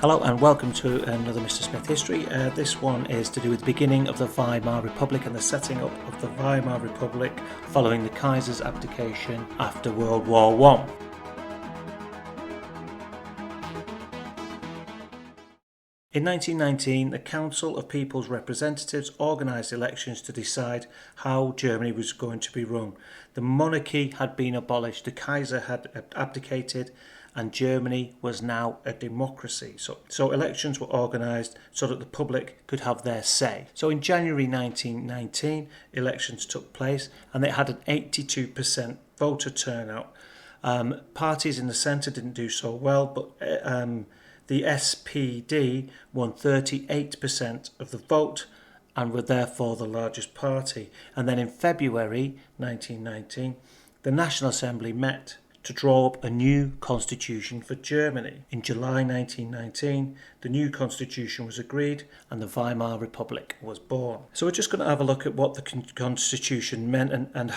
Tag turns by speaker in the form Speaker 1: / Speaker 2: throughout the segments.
Speaker 1: Hello and welcome to another Mr. Smith History. This one is to do with the beginning of the Weimar Republic and the setting up of the Weimar Republic following the Kaiser's abdication after World War I. In 1919, the Council of People's Representatives organised elections to decide how Germany was going to be run. The monarchy had been abolished, the Kaiser had abdicated, and Germany was now a democracy. So elections were organised so that the public could have their say. So in January 1919, elections took place and they had an 82% voter turnout. Parties in the centre didn't do so well, but the SPD won 38% of the vote and were therefore the largest party. And then in February 1919, the National Assembly met to draw up a new constitution for Germany. In July 1919, the new constitution was agreed and the Weimar Republic was born. So we're just going to have a look at what the constitution meant and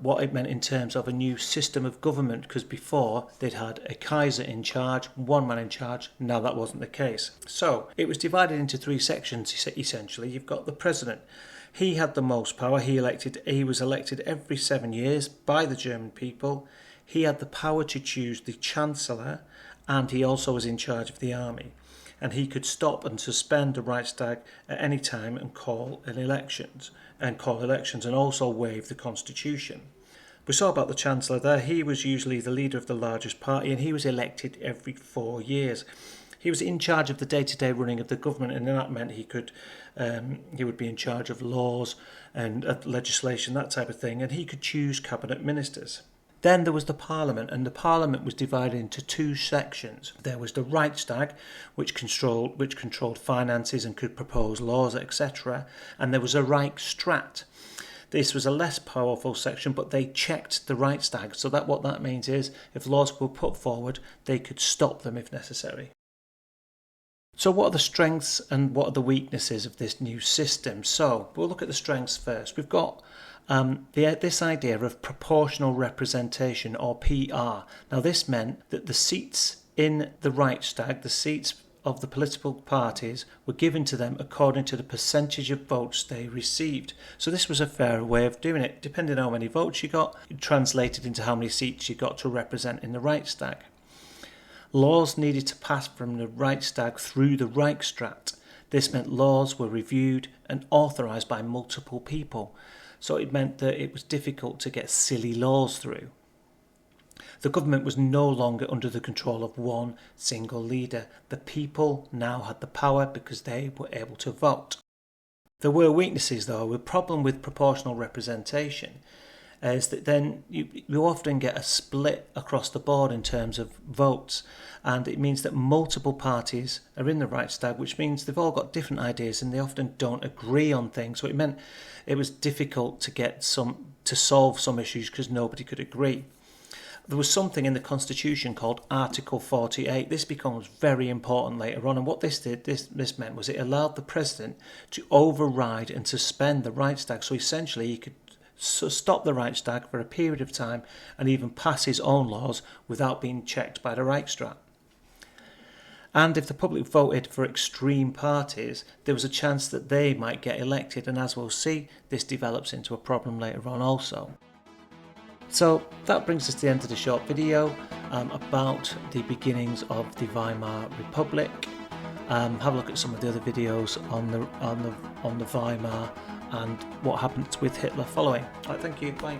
Speaker 1: what it meant in terms of a new system of government, because before they'd had a Kaiser in charge, one man in charge. Now that wasn't the case. So it was divided into three sections essentially. You've got the president. He had the most power. He was elected every 7 years by the German people. He had the power to choose the Chancellor, and he also was in charge of the army. And he could stop and suspend the Reichstag at any time and call elections, and also waive the Constitution. We saw about the Chancellor there. He was usually the leader of the largest party, and he was elected every 4 years. He was in charge of the day-to-day running of the government, and that meant he would be in charge of laws and legislation, that type of thing, and he could choose cabinet ministers. Then there was the Parliament, and the Parliament was divided into two sections. There was the Reichstag, which controlled finances and could propose laws, etc. And there was a Reichsrat. This was a less powerful section, but they checked the Reichstag. So what that means is, if laws were put forward, they could stop them if necessary. So what are the strengths and what are the weaknesses of this new system? So we'll look at the strengths first. We've got this idea of proportional representation, or PR. Now this meant that the seats in the Reichstag, the seats of the political parties, were given to them according to the percentage of votes they received. So this was a fair way of doing it. Depending on how many votes you got, it translated into how many seats you got to represent in the Reichstag. Laws needed to pass from the Reichstag through the Reichsrat. This meant laws were reviewed and authorised by multiple people. So it meant that it was difficult to get silly laws through. The government was no longer under the control of one single leader. The people now had the power because they were able to vote. There were weaknesses though. The problem with proportional representation is that then you often get a split across the board in terms of votes, and it means that multiple parties are in the Reichstag, which means they've all got different ideas and they often don't agree on things. So it meant it was difficult to solve some issues because nobody could agree. There was something in the Constitution called Article 48. This becomes very important later on, and what this meant was it allowed the president to override and suspend the Reichstag. So essentially he could stop the Reichstag for a period of time and even pass his own laws without being checked by the Reichsrat. And if the public voted for extreme parties, there was a chance that they might get elected, and as we'll see, this develops into a problem later on also. So that brings us to the end of the short video about the beginnings of the Weimar Republic. Have a look at some of the other videos on the Weimar and what happened with Hitler following. Right, thank you, bye.